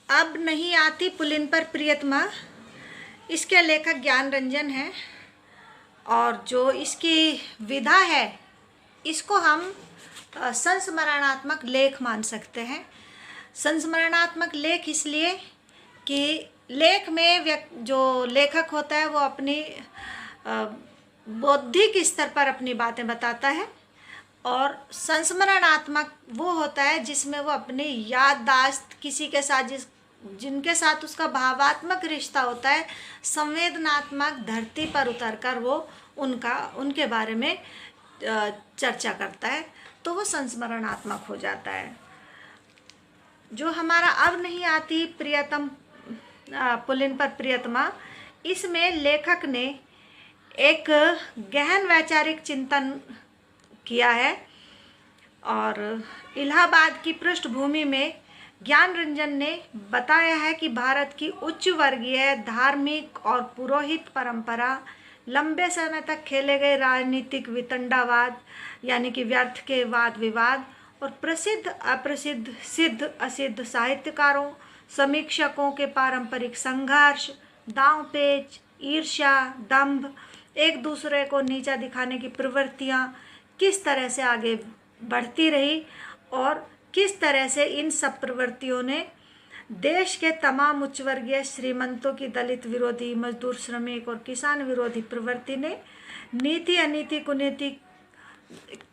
अब नहीं आती पुलिन पर प्रियतमा, इसके लेखक ज्ञान रंजन हैं और जो इसकी विधा है इसको हम संस्मरणात्मक लेख मान सकते हैं। संस्मरणात्मक लेख इसलिए कि लेख में जो लेखक होता है वो अपनी बौद्धिक स्तर पर अपनी बातें बताता है, और संस्मरणात्मक वो होता है जिसमें वो अपनी याददाश्त किसी के साथ जिनके साथ उसका भावात्मक रिश्ता होता है, संवेदनात्मक धरती पर उतरकर वो उनके बारे में चर्चा करता है, तो वो संस्मरणात्मक हो जाता है। जो हमारा अब नहीं आती प्रियतम पुलिन पर प्रियतमा, इसमें लेखक ने एक गहन वैचारिक चिंतन किया है और इलाहाबाद की पृष्ठभूमि में ज्ञान रंजन ने बताया है कि भारत की उच्च वर्गीय धार्मिक और पुरोहित परंपरा, लंबे समय तक खेले गए राजनीतिक वितंडावाद यानी कि व्यर्थ के वाद विवाद, और प्रसिद्ध अप्रसिद्ध सिद्ध असिद्ध साहित्यकारों समीक्षकों के पारंपरिक संघर्ष, दांव-पेच, ईर्ष्या, दंभ, एक दूसरे को नीचा दिखाने की प्रवृत्तियां किस तरह से आगे बढ़ती रही और किस तरह से इन सब प्रवृत्तियों ने देश के तमाम उच्च वर्गीय श्रीमंतों की दलित विरोधी, मजदूर, श्रमिक और किसान विरोधी प्रवृत्ति ने नीति अनीति कुनीति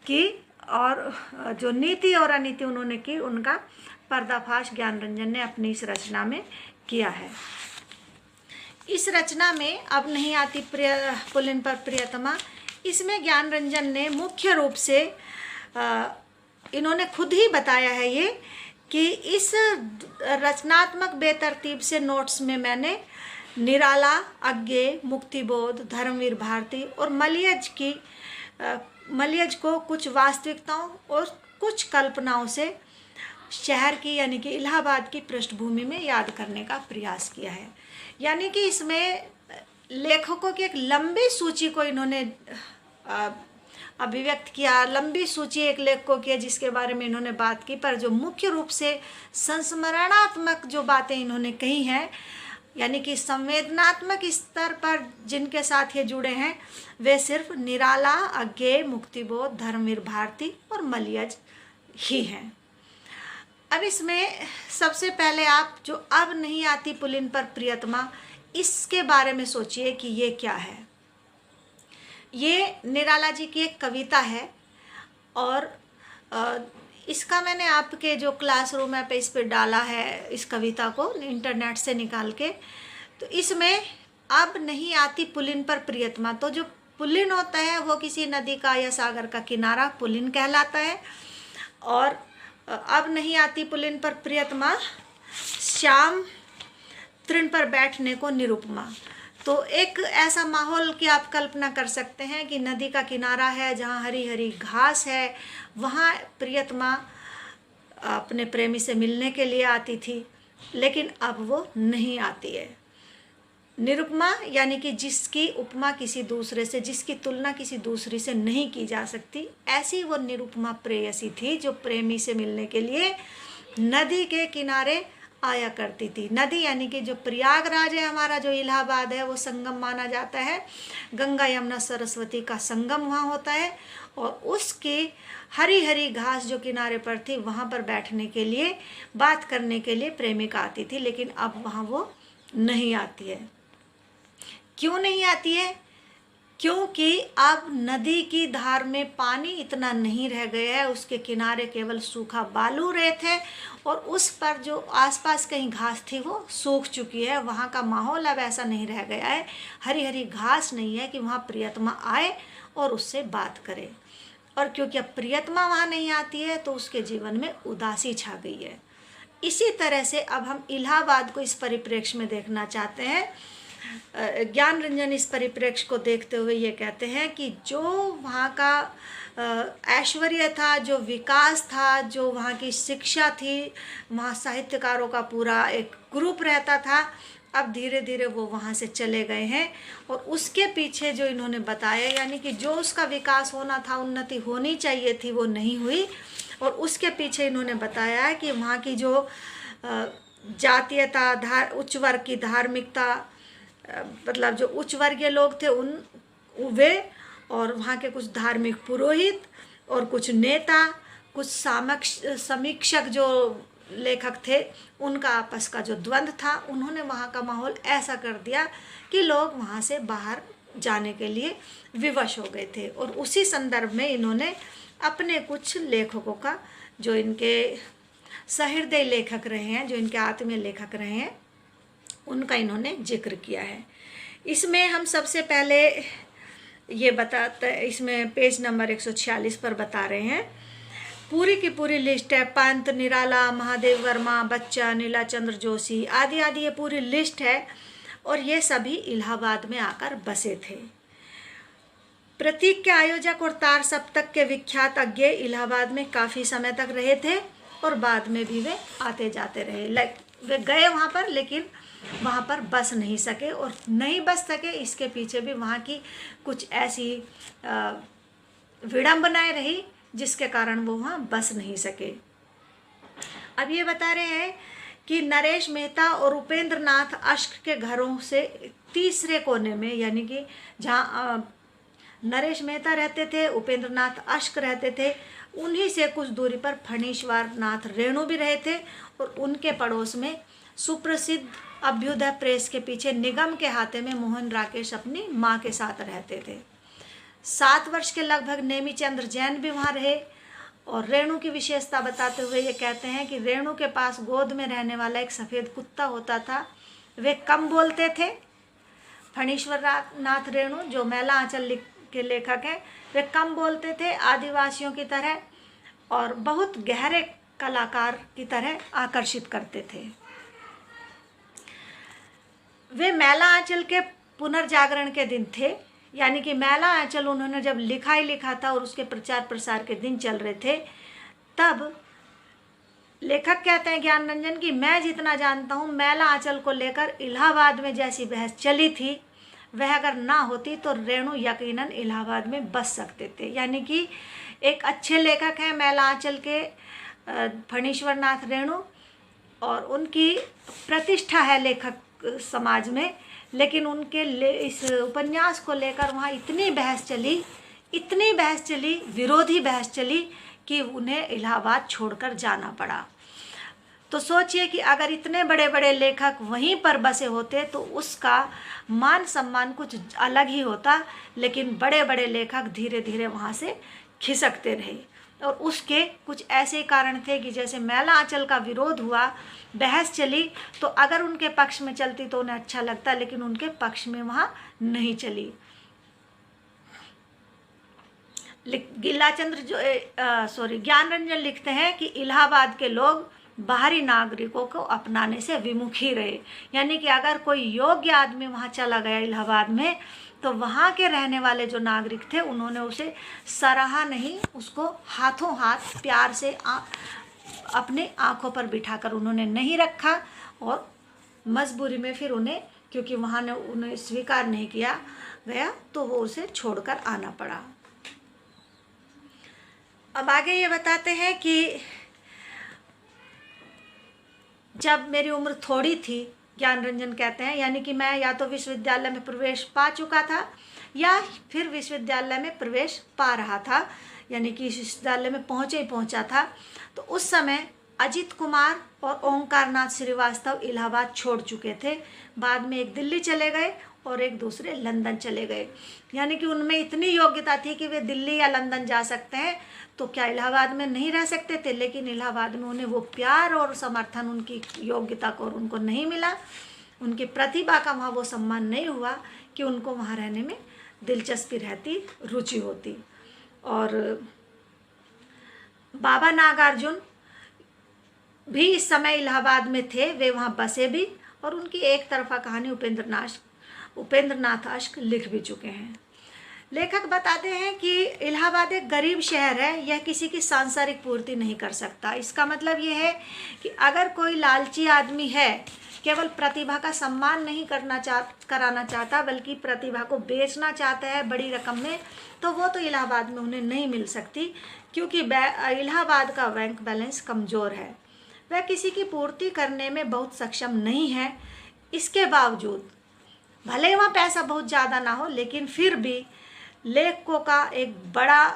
की, और जो नीति और अनीति उन्होंने की उनका पर्दाफाश ज्ञान रंजन ने अपनी इस रचना में किया है। इस रचना में अब नहीं आती पुलिन पर प्रियतमा, इसमें ज्ञान रंजन ने मुख्य रूप से इन्होंने खुद ही बताया है ये कि इस रचनात्मक बेतरतीब से नोट्स में मैंने निराला, अज्ञेय, मुक्तिबोध, धर्मवीर भारती और मलियज को कुछ वास्तविकताओं और कुछ कल्पनाओं से शहर की यानी कि इलाहाबाद की पृष्ठभूमि में याद करने का प्रयास किया है। यानी कि इसमें लेखकों की एक लंबी सूची को इन्होंने अभिव्यक्त किया, लंबी सूची एक लेखकों की है जिसके बारे में इन्होंने बात की, पर जो मुख्य रूप से संस्मरणात्मक जो बातें इन्होंने कही हैं यानी कि संवेदनात्मक स्तर पर जिनके साथ ये जुड़े हैं वे सिर्फ निराला, अज्ञेय, मुक्तिबोध, धर्मवीर भारती और मलियज ही हैं। अब इसमें सबसे पहले आप जो अब नहीं आती पुलिन पर प्रियतमा, इसके बारे में सोचिए कि ये क्या है। ये निराला जी की एक कविता है और इसका मैंने आपके जो क्लासरूम है पे इस पर डाला है इस कविता को इंटरनेट से निकाल के। तो इसमें अब नहीं आती पुलिन पर प्रियतमा, तो जो पुलिन होता है वो किसी नदी का या सागर का किनारा पुलिन कहलाता है, और अब नहीं आती पुलिन पर प्रियतमा श्याम तृण पर बैठने को निरुपमा। तो एक ऐसा माहौल की आप कल्पना कर सकते हैं कि नदी का किनारा है जहाँ हरी हरी घास है, वहाँ प्रियतमा अपने प्रेमी से मिलने के लिए आती थी, लेकिन अब वो नहीं आती है। निरुपमा यानी कि जिसकी उपमा किसी दूसरे से, जिसकी तुलना किसी दूसरी से नहीं की जा सकती, ऐसी वो निरुपमा प्रेयसी थी जो प्रेमी से मिलने के लिए नदी के किनारे आया करती थी। नदी यानी कि जो प्रयागराज है हमारा, जो इलाहाबाद है, वो संगम माना जाता है, गंगा यमुना सरस्वती का संगम वहाँ होता है, और उसकी हरी हरी घास जो किनारे पर थी वहाँ पर बैठने के लिए, बात करने के लिए प्रेमिका आती थी, लेकिन अब वहाँ वो नहीं आती है। क्यों नहीं आती है? क्योंकि अब नदी की धार में पानी इतना नहीं रह गया है, उसके किनारे केवल सूखा बालू रेत है, और उस पर जो आसपास कहीं घास थी वो सूख चुकी है। वहाँ का माहौल अब ऐसा नहीं रह गया है, हरी हरी घास नहीं है कि वहाँ प्रियतमा आए और उससे बात करे। और क्योंकि अब प्रियतमा वहाँ नहीं आती है तो उसके जीवन में उदासी छा गई है। इसी तरह से अब हम इलाहाबाद को इस परिप्रेक्ष्य में देखना चाहते हैं। ज्ञान रंजन इस परिप्रेक्ष्य को देखते हुए ये कहते हैं कि जो वहाँ का ऐश्वर्य था, जो विकास था, जो वहाँ की शिक्षा थी, वहाँ साहित्यकारों का पूरा एक ग्रुप रहता था, अब धीरे धीरे वो वहाँ से चले गए हैं। और उसके पीछे जो इन्होंने बताया यानी कि जो उसका विकास होना था, उन्नति होनी चाहिए थी, वो नहीं हुई। और उसके पीछे इन्होंने बताया है कि वहाँ की जो जातीयता, उच्च वर्ग की धार्मिकता, मतलब जो उच्च वर्गीय लोग थे वे, और वहाँ के कुछ धार्मिक पुरोहित और कुछ नेता, कुछ समीक्षक जो लेखक थे, उनका आपस का जो द्वंद्व था, उन्होंने वहाँ का माहौल ऐसा कर दिया कि लोग वहाँ से बाहर जाने के लिए विवश हो गए थे। और उसी संदर्भ में इन्होंने अपने कुछ लेखकों का, जो इनके सहृदय लेखक रहे हैं, जो इनके आत्मीय लेखक रहे हैं, उनका इन्होंने जिक्र किया है। इसमें हम सबसे पहले ये बताते, इसमें पेज नंबर 146 पर बता रहे हैं, पूरी की पूरी लिस्ट है। पंत, निराला, महादेव वर्मा, बच्चन, नीलाचंद्र जोशी आदि आदि, ये पूरी लिस्ट है। और ये सभी इलाहाबाद में आकर बसे थे। प्रतीक के आयोजक और तार सप्तक के विख्यात अज्ञे इलाहाबाद में काफ़ी समय तक रहे थे और बाद में भी वे आते जाते रहे। वे गए वहाँ पर, लेकिन वहाँ पर बस नहीं सके, और नहीं बस सके इसके पीछे भी वहाँ की कुछ ऐसी विडंबनाएं रही जिसके कारण वो वहाँ बस नहीं सके। अब ये बता रहे हैं कि नरेश मेहता और उपेंद्र नाथ अश्क के घरों से तीसरे कोने में, यानी कि जहाँ नरेश मेहता रहते थे, उपेंद्र नाथ अश्क रहते थे, उन्हीं से कुछ दूरी पर फणीश्वर नाथ रेणु भी रहे थे। और उनके पड़ोस में सुप्रसिद्ध अभ्युदय प्रेस के पीछे निगम के हाथे में मोहन राकेश अपनी माँ के साथ रहते थे। 7 वर्ष के लगभग नेमीचंद्र जैन भी वहाँ रहे। और रेणु की विशेषता बताते हुए ये कहते हैं कि रेणु के पास गोद में रहने वाला एक सफ़ेद कुत्ता होता था। वे कम बोलते थे। फणीश्वर नाथ रेणु, जो मैला आंचल के लेखक हैं, वे कम बोलते थे आदिवासियों की तरह, और बहुत गहरे कलाकार की तरह आकर्षित करते थे। वे मैला आंचल के पुनर्जागरण के दिन थे, यानी कि मैला आंचल उन्होंने जब लिखा ही लिखा था और उसके प्रचार प्रसार के दिन चल रहे थे, तब लेखक कहते हैं ज्ञान रंजन की, मैं जितना जानता हूँ मैला आंचल को लेकर इलाहाबाद में जैसी बहस चली थी, वह अगर ना होती तो रेणु यकीनन इलाहाबाद में बस सकते थे। यानी कि एक अच्छे लेखक हैं मैला आंचल के फणीश्वर नाथ रेणु, और उनकी प्रतिष्ठा है लेखक समाज में, लेकिन उनके इस उपन्यास को लेकर वहाँ इतनी बहस चली, विरोधी बहस चली कि उन्हें इलाहाबाद छोड़कर जाना पड़ा। तो सोचिए कि अगर इतने बड़े बड़े लेखक वहीं पर बसे होते तो उसका मान सम्मान कुछ अलग ही होता, लेकिन बड़े बड़े लेखक धीरे धीरे वहाँ से खिसकते रहे। और उसके कुछ ऐसे कारण थे कि जैसे मैला आंचल का विरोध हुआ, बहस चली, तो अगर उनके पक्ष में चलती तो उन्हें अच्छा लगता, लेकिन उनके पक्ष में वहाँ नहीं चली। ज्ञान रंजन लिखते हैं कि इलाहाबाद के लोग बाहरी नागरिकों को अपनाने से विमुख ही रहे। यानी कि अगर कोई योग्य आदमी वहाँ चला गया इलाहाबाद में, तो वहाँ के रहने वाले जो नागरिक थे उन्होंने उसे सराहा नहीं, उसको हाथों हाथ प्यार से अपने आँखों पर बिठाकर उन्होंने नहीं रखा, और मजबूरी में फिर उन्हें, क्योंकि वहाँ ने उन्हें स्वीकार नहीं किया गया, तो वो उसे छोड़कर आना पड़ा। अब आगे ये बताते हैं कि जब मेरी उम्र थोड़ी थी, ज्ञान रंजन कहते हैं, यानी कि मैं या तो विश्वविद्यालय में प्रवेश पा चुका था या फिर विश्वविद्यालय में प्रवेश पा रहा था, यानी कि विश्वविद्यालय में पहुंचा था, तो उस समय अजित कुमार और ओंकारनाथ श्रीवास्तव इलाहाबाद छोड़ चुके थे। बाद में एक दिल्ली चले गए और एक दूसरे लंदन चले गए। यानी कि उनमें इतनी योग्यता थी कि वे दिल्ली या लंदन जा सकते हैं, तो क्या इलाहाबाद में नहीं रह सकते थे? लेकिन इलाहाबाद में उन्हें वो प्यार और समर्थन उनकी योग्यता को उनको नहीं मिला, उनकी प्रतिभा का वहाँ वो सम्मान नहीं हुआ कि उनको वहाँ रहने में दिलचस्पी रहती, रुचि होती। और बाबा नागार्जुन भी इस समय इलाहाबाद में थे, वे वहाँ बसे भी, और उनकी एक तरफा कहानी उपेंद्र नाथ अश्क लिख भी चुके हैं। लेखक बताते हैं कि इलाहाबाद एक गरीब शहर है, यह किसी की सांसारिक पूर्ति नहीं कर सकता। इसका मतलब ये है कि अगर कोई लालची आदमी है, केवल प्रतिभा का सम्मान नहीं कराना चाहता, बल्कि प्रतिभा को बेचना चाहता है बड़ी रकम में, तो वो तो इलाहाबाद में उन्हें नहीं मिल सकती, क्योंकि इलाहाबाद का बैंक बैलेंस कमज़ोर है। वह किसी की पूर्ति करने में बहुत सक्षम नहीं है। इसके बावजूद भले ही वहाँ पैसा बहुत ज़्यादा ना हो, लेकिन फिर भी लेखकों का एक बड़ा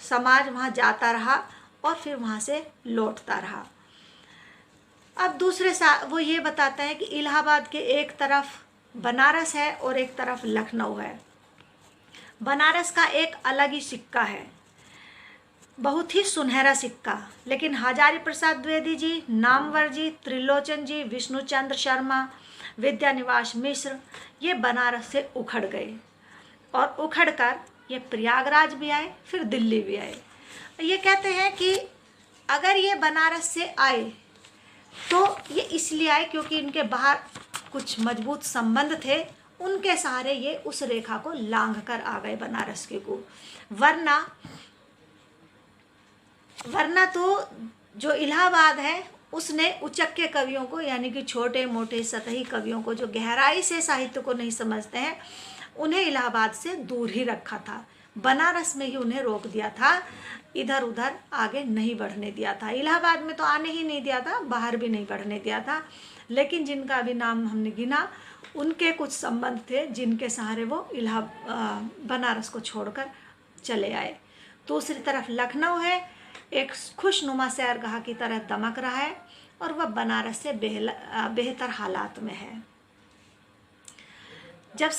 समाज वहाँ जाता रहा और फिर वहाँ से लौटता रहा। अब दूसरे वो ये बताते हैं कि इलाहाबाद के एक तरफ बनारस है और एक तरफ लखनऊ है। बनारस का एक अलग ही सिक्का है, बहुत ही सुनहरा सिक्का, लेकिन हजारी प्रसाद द्विवेदी जी, नामवर जी, त्रिलोचन जी, विष्णुचंद्र शर्मा, विद्यानिवास मिश्र ये बनारस से उखड़ गए और उखड़कर ये प्रयागराज भी आए, फिर दिल्ली भी आए। ये कहते हैं कि अगर ये बनारस से आए तो ये इसलिए आए क्योंकि इनके बाहर कुछ मजबूत संबंध थे, उनके सहारे ये उस रेखा को लांघ कर आ गए बनारस के को। वरना तो जो इलाहाबाद है उसने उचक्के कवियों को, यानी कि छोटे मोटे सतही कवियों को जो गहराई से साहित्य को नहीं समझते हैं, उन्हें इलाहाबाद से दूर ही रखा था। बनारस में ही उन्हें रोक दिया था, इधर उधर आगे नहीं बढ़ने दिया था। इलाहाबाद में तो आने ही नहीं दिया था, बाहर भी नहीं बढ़ने दिया था। लेकिन जिनका अभी नाम हमने गिना, उनके कुछ संबंध थे जिनके सहारे वो बनारस को छोड़कर चले आए। दूसरी तरफ लखनऊ है, एक खुशनुमा सैरगाह की तरह दमक रहा है और वह बनारस से बेहतर हालात में है। जब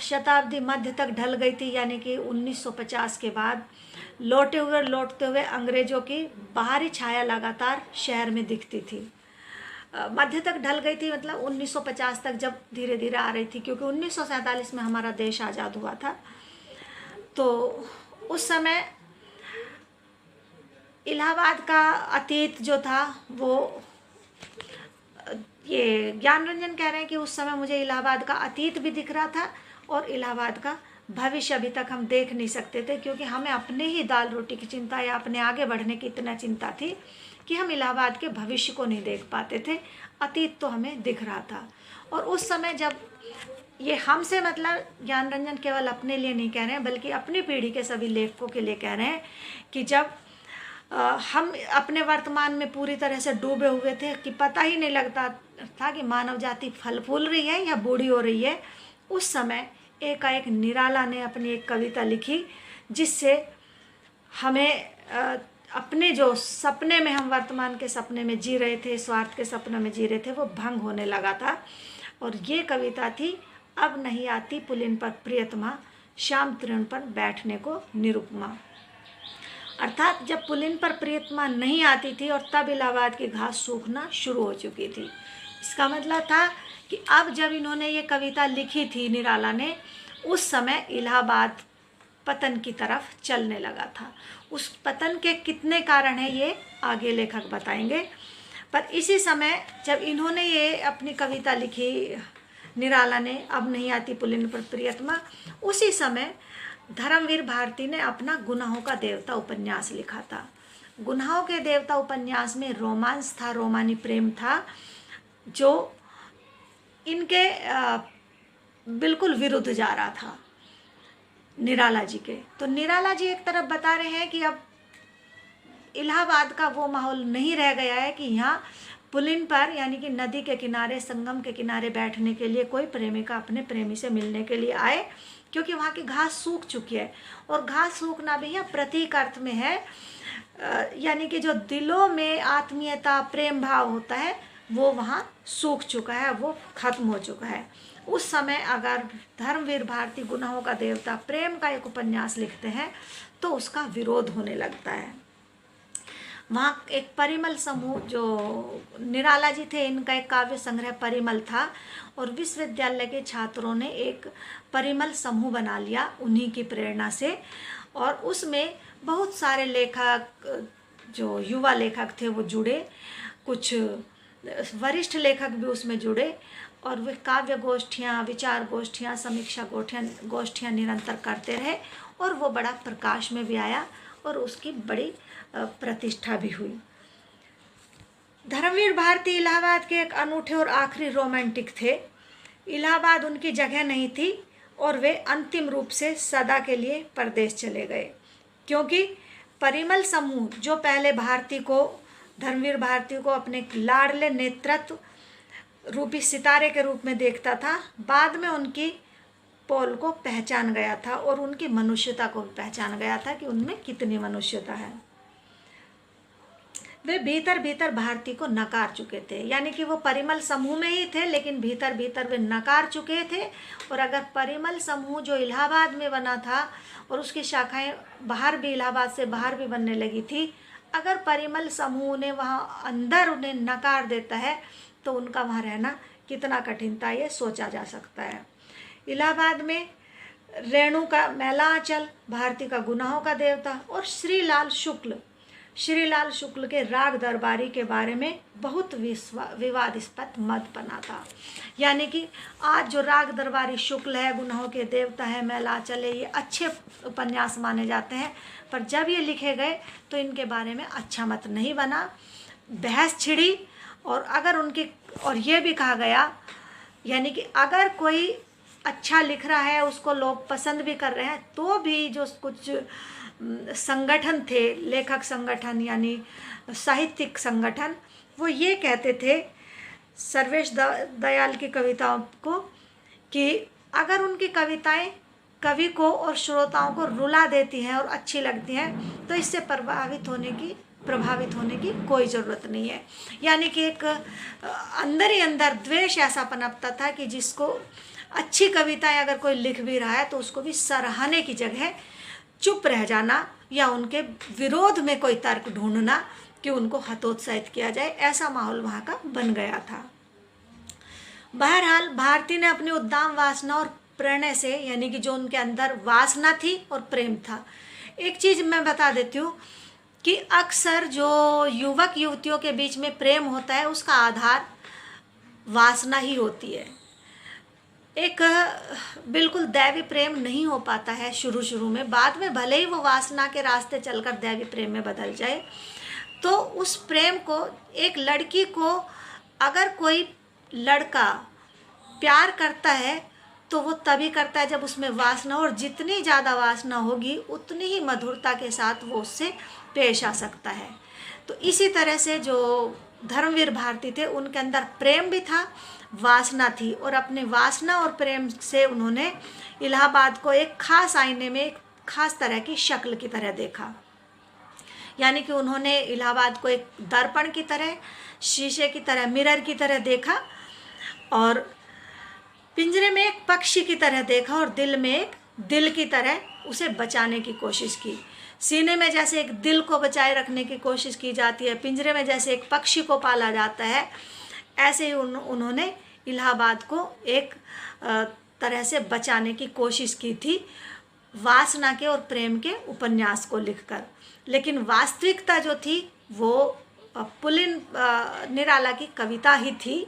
शताब्दी मध्य तक ढल गई थी, यानी कि 1950 के बाद लौटते हुए अंग्रेजों की बाहरी छाया लगातार शहर में दिखती थी। मध्य तक ढल गई थी मतलब 1950 तक जब धीरे धीरे आ रही थी, क्योंकि 1947 में हमारा देश आज़ाद हुआ था। तो उस समय इलाहाबाद का अतीत जो था वो, ये ज्ञान रंजन कह रहे हैं कि उस समय मुझे इलाहाबाद का अतीत भी दिख रहा था और इलाहाबाद का भविष्य अभी तक हम देख नहीं सकते थे, क्योंकि हमें अपने ही दाल रोटी की चिंता या अपने आगे बढ़ने की इतना चिंता थी कि हम इलाहाबाद के भविष्य को नहीं देख पाते थे। अतीत तो हमें दिख रहा था। और उस समय जब ये हमसे मतलब ज्ञान रंजन केवल अपने लिए नहीं कह रहे हैं, बल्कि अपनी पीढ़ी के सभी लेखकों के लिए कह रहे हैं कि जब हम अपने वर्तमान में पूरी तरह से डूबे हुए थे कि पता ही नहीं लगता था कि मानव जाति फल फूल रही है या बूढ़ी हो रही है, उस समय एकाएक निराला ने अपनी एक कविता लिखी जिससे हमें अपने जो सपने में हम वर्तमान के सपने में जी रहे थे, स्वार्थ के सपने में जी रहे थे, वो भंग होने लगा था। और ये कविता थी, अब नहीं आती पुलिन पर प्रियतमा, शाम तृण पर बैठने को निरुपमा। अर्थात जब पुलिन पर प्रियतमा नहीं आती थी और तब इलाहाबाद की घास सूखना शुरू हो चुकी थी। इसका मतलब था कि अब जब इन्होंने ये कविता लिखी थी निराला ने, उस समय इलाहाबाद पतन की तरफ चलने लगा था। उस पतन के कितने कारण हैं ये आगे लेखक बताएंगे। पर इसी समय जब इन्होंने ये अपनी कविता लिखी निराला ने, अब नहीं आती पुलिन पर प्रियतमा, उसी समय धर्मवीर भारती ने अपना गुनाहों का देवता उपन्यास लिखा था। गुनाहों के देवता उपन्यास में रोमांस था, रोमानी प्रेम था, जो इनके बिल्कुल विरुद्ध जा रहा था निराला जी के। तो निराला जी एक तरफ बता रहे हैं कि अब इलाहाबाद का वो माहौल नहीं रह गया है कि यहाँ पुलिन पर, यानी कि नदी के किनारे, संगम के किनारे बैठने के लिए कोई प्रेमिका अपने प्रेमी से मिलने के लिए आए, क्योंकि वहाँ की घास सूख चुकी है। और घास सूखना भी यहाँ प्रतीक अर्थ में है, यानी कि जो दिलों में आत्मीयता, प्रेम भाव होता है वो वहाँ सूख चुका है, वो खत्म हो चुका है। उस समय अगर धर्मवीर भारती गुनाहों का देवता प्रेम का एक उपन्यास लिखते हैं तो उसका विरोध होने लगता है। वहाँ एक परिमल समूह, जो निराला जी थे, इनका एक काव्य संग्रह परिमल था और विश्वविद्यालय के छात्रों ने एक परिमल समूह बना लिया उन्हीं की प्रेरणा से। और उसमें बहुत सारे लेखक, जो युवा लेखक थे वो जुड़े, कुछ वरिष्ठ लेखक भी उसमें जुड़े और वे काव्य गोष्ठियाँ, विचार गोष्ठियाँ, समीक्षा गोष्ठियाँ निरंतर करते रहे और वो बड़ा प्रकाश में भी आया और उसकी बड़ी प्रतिष्ठा भी हुई। धर्मवीर भारती इलाहाबाद के एक अनूठे और आखिरी रोमांटिक थे। इलाहाबाद उनकी जगह नहीं थी और वे अंतिम रूप से सदा के लिए परदेश चले गए, क्योंकि परिमल समूह जो पहले भारती को धर्मवीर भारती को अपने लाडले नेतृत्व रूपी सितारे के रूप में देखता था। बाद में उनकी पॉल को पहचान गया था और उनकी मनुष्यता को पहचान गया था कि उनमें कितनी मनुष्यता है। वे भीतर भीतर भारती को नकार चुके थे, यानी कि वो परिमल समूह में ही थे लेकिन भीतर भीतर वे नकार चुके थे। और अगर परिमल समूह जो इलाहाबाद में बना था और उसकी शाखाएं बाहर भी, इलाहाबाद से बाहर भी बनने लगी थी, अगर परिमल समूह ने वहाँ अंदर उन्हें नकार देता है तो उनका वहाँ रहना कितना कठिन था, ये सोचा जा सकता है। इलाहाबाद में रेणु का मैलांचल, भारती का गुनाहों का देवता, और श्रीलाल शुक्ल के राग दरबारी के बारे में बहुत विवादास्पद मत बना था। यानी कि आज जो राग दरबारी शुक्ल है, गुनाहों के देवता है, मैलांचल है, ये अच्छे उपन्यास माने जाते हैं, पर जब ये लिखे गए तो इनके बारे में अच्छा मत नहीं बना, बहस छिड़ी। और ये भी कहा गया, यानी कि अगर कोई अच्छा लिख रहा है, उसको लोग पसंद भी कर रहे हैं, तो भी जो कुछ संगठन थे, लेखक संगठन यानी साहित्यिक संगठन, वो ये कहते थे सर्वेश दयाल की कविताओं को कि अगर उनकी कविताएं कवि को और श्रोताओं को रुला देती हैं और अच्छी लगती हैं तो इससे प्रभावित होने की कोई ज़रूरत नहीं है। यानी कि एक अंदर ही अंदर द्वेष ऐसा पनपता था कि जिसको अच्छी कविताएं अगर कोई लिख भी रहा है तो उसको भी सराहने की जगह चुप रह जाना या उनके विरोध में कोई तर्क ढूंढना कि उनको हतोत्साहित किया जाए, ऐसा माहौल वहाँ का बन गया था। बहरहाल भारती ने अपनी उद्दाम वासना और प्रणय से, यानी कि जो उनके अंदर वासना थी और प्रेम था। एक चीज़ मैं बता देती हूँ कि अक्सर जो युवक युवतियों के बीच में प्रेम होता है उसका आधार वासना ही होती है। एक बिल्कुल दैवी प्रेम नहीं हो पाता है शुरू में, बाद में भले ही वो वासना के रास्ते चलकर दैवी प्रेम में बदल जाए। तो उस प्रेम को, एक लड़की को अगर कोई लड़का प्यार करता है तो वो तभी करता है जब उसमें वासना, और जितनी ज़्यादा वासना होगी उतनी ही मधुरता के साथ वो उससे पेश आ सकता है। तो इसी तरह से जो धर्मवीर भारती थे उनके अंदर प्रेम भी था, वासना थी, और अपने वासना और प्रेम से उन्होंने इलाहाबाद को एक खास आईने में एक खास तरह की शक्ल की तरह देखा। यानी कि उन्होंने इलाहाबाद को एक दर्पण की तरह, शीशे की तरह, मिरर की तरह देखा, और पिंजरे में एक पक्षी की तरह देखा, और दिल में एक दिल की तरह उसे बचाने की कोशिश की। सीने में जैसे एक दिल को बचाए रखने की कोशिश की जाती है, पिंजरे में जैसे एक पक्षी को पाला जाता है, ऐसे ही उन्होंने इलाहाबाद को एक तरह से बचाने की कोशिश की थी वासना के और प्रेम के उपन्यास को लिखकर। लेकिन वास्तविकता जो थी वो पुलिन निराला की कविता ही थी,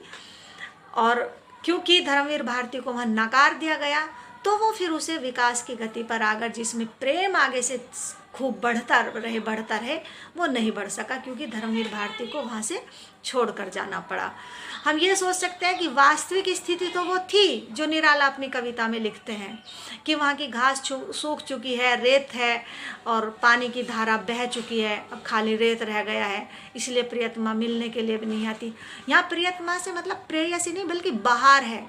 और क्योंकि धर्मवीर भारती को वहाँ नकार दिया गया तो वो फिर उसे विकास की गति पर आकर, जिसमें प्रेम आगे से खूब बढ़ता रहे, वो नहीं बढ़ सका, क्योंकि धर्मवीर भारती को वहाँ से छोड़कर जाना पड़ा। हम ये सोच सकते हैं कि वास्तविक स्थिति तो वो थी जो निराला अपनी कविता में लिखते हैं कि वहाँ की घास सूख चुकी है, रेत है और पानी की धारा बह चुकी है, अब खाली रेत रह गया है, इसलिए प्रियतमा मिलने के लिए भी नहीं आती। यहाँ प्रियतमा से मतलब प्रेयसी नहीं बल्कि बहार है।